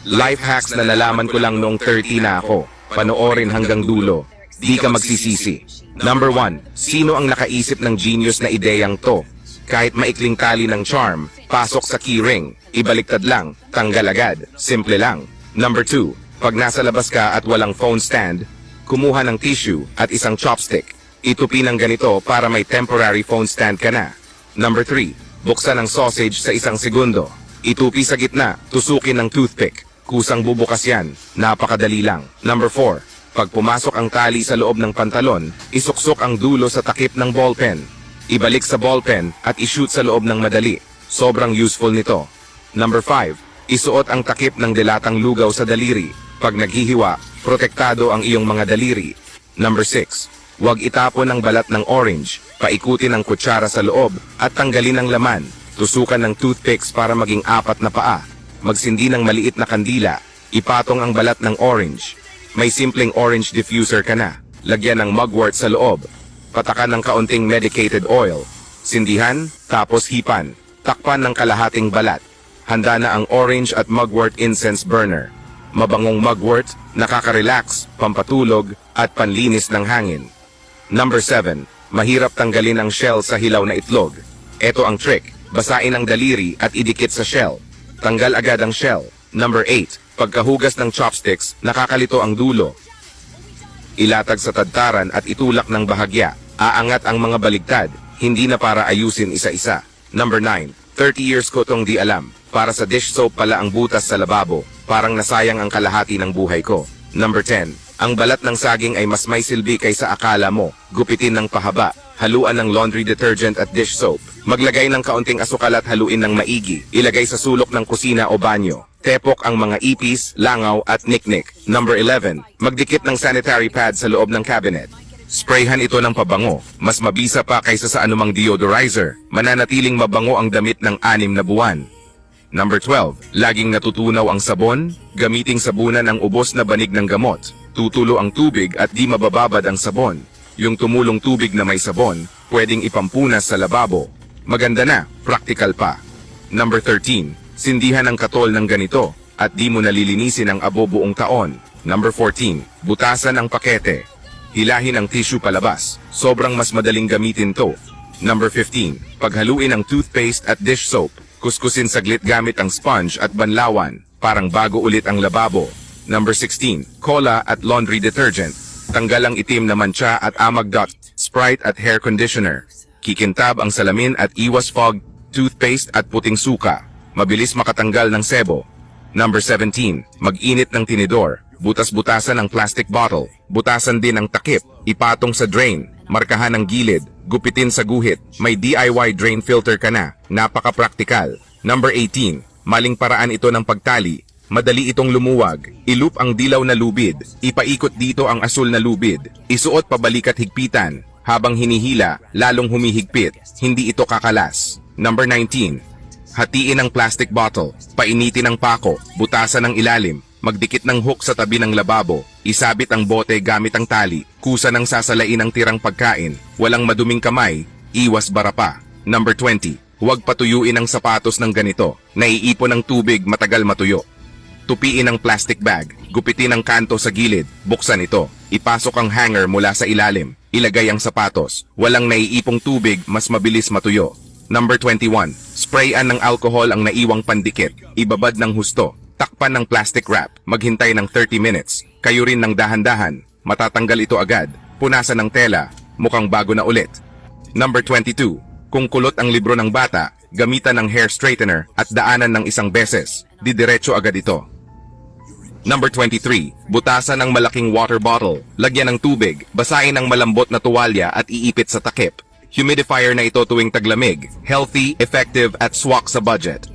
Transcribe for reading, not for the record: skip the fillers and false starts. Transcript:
Life hacks na nalaman ko lang noong 30 na ako. Panoorin hanggang dulo. Di ka magsisisi. Number 1. Sino ang nakaisip ng genius na ideyang to? Kahit maikling tali ng charm, pasok sa keyring, ibaliktad lang, tanggal agad, simple lang. Number 2. Pag nasa labas ka at walang phone stand, kumuha ng tissue at isang chopstick. Itupi ng ganito para may temporary phone stand ka na. Number 3. Buksan ang sausage sa isang segundo. Itupi sa gitna, tusukin ng toothpick. Kusang bubukas yan, napakadali lang. Number 4. Pag pumasok ang tali sa loob ng pantalon, isuksok ang dulo sa takip ng ballpen. Ibalik sa ballpen at ishoot sa loob ng madali. Sobrang useful nito. Number 5. Isuot ang takip ng dilatang lugaw sa daliri. Pag naghihiwa, protektado ang iyong mga daliri. Number 6. Huwag itapon ang balat ng orange. Paikutin ang kutsara sa loob at tanggalin ang laman. Tusukan ng toothpicks para maging 4 na paa. Magsindi ng maliit na kandila. Ipatong ang balat ng orange. May simpleng orange diffuser ka na. Lagyan ng mugwort sa loob. Patakan ng kaunting medicated oil. Sindihan, tapos hipan. Takpan ng kalahating balat. Handa na ang orange at mugwort incense burner. Mabangong mugwort, nakaka-relax, pampatulog, at panlinis ng hangin. Number 7. Mahirap tanggalin ang shell sa hilaw na itlog. Ito ang trick. Basain ang daliri at idikit sa shell. Tanggal agad ang shell. Number 8. Pagkahugas ng chopsticks, nakakalito ang dulo. Ilatag sa tadtaran at itulak ng bahagya. Aangat ang mga baligtad, hindi na para ayusin isa-isa. Number 9. 30 years ko tong di alam. Para sa dish soap pala ang butas sa lababo. Parang nasayang ang kalahati ng buhay ko. Number 10. Ang balat ng saging ay mas may silbi kaysa akala mo. Gupitin ng pahaba. Haluan ng laundry detergent at dish soap. Maglagay ng kaunting asukal at haluin ng maigi. Ilagay sa sulok ng kusina o banyo. Tepok ang mga ipis, langaw at niknik. Number 11. Magdikit ng sanitary pad sa loob ng cabinet. Sprayhan ito ng pabango. Mas mabisa pa kaysa sa anumang deodorizer. Mananatiling mabango ang damit ng 6 na buwan. Number 12. Laging natutunaw ang sabon. Gamiting sabunan ang ubos na banig ng gamot. Tutulo ang tubig at di mabababad ang sabon. Yung tumulong tubig na may sabon, pwedeng ipampunas sa lababo. Maganda na, practical pa. Number 13. Sindihan ang katol ng ganito at di mo nalilinisin ang abo buong taon. Number 14. Butasan ang pakete. Hilahin ang tissue palabas. Sobrang mas madaling gamitin to. Number 15. Paghaluin ang toothpaste at dish soap. Kuskusin saglit gamit ang sponge at banlawan. Parang bago ulit ang lababo. Number 16. Cola at laundry detergent. Tanggal ang itim na mancha at amag dot. Sprite at hair conditioner. Kikintab ang salamin at iwas fog, toothpaste at puting suka. Mabilis makatanggal ng sebo. Number 17. Mag-init ng tinidor. Butas-butasan ang plastic bottle. Butasan din ang takip. Ipatong sa drain. Markahan ang gilid. Gupitin sa guhit. May DIY drain filter ka na. Napaka-praktikal. Number 18. Maling paraan ito ng pagtali. Madali itong lumuwag. Iloop ang dilaw na lubid. Ipaikot dito ang asul na lubid. Isuot pabalik at higpitan. Habang hinihila, lalong humihigpit. Hindi ito kakalas. Number 19. Hatiin ang plastic bottle. Painitin ang pako. Butasan ang ilalim. Magdikit ng hook sa tabi ng lababo. Isabit ang bote gamit ang tali. Kusa ng sasalain ang tirang pagkain. Walang maduming kamay. Iwas bara pa. Number 20. Huwag patuyuin ang sapatos ng ganito. Naiipon ang tubig, matagal matuyo. Tupiin ang plastic bag. Gupitin ang kanto sa gilid. Buksan ito. Ipasok ang hanger mula sa ilalim. Ilagay ang sapatos. Walang naiipong tubig, mas mabilis matuyo. Number 21. Sprayan ng alcohol ang naiwang pandikit. Ibabad ng husto. Takpan ng plastic wrap. Maghintay ng 30 minutes. Kayo rin ng dahan-dahan. Matatanggal ito agad. Punasan ng tela. Mukhang bago na ulit. Number 22. Kung kulot ang libro ng bata, gamitan ng hair straightener at daanan ng isang beses. Didiretso agad ito. Number 23. Butasan ng malaking water bottle. Lagyan ng tubig. Basahin ng malambot na tuwalya at iipit sa takip. Humidifier na ito tuwing taglamig. Healthy, effective at swak sa budget.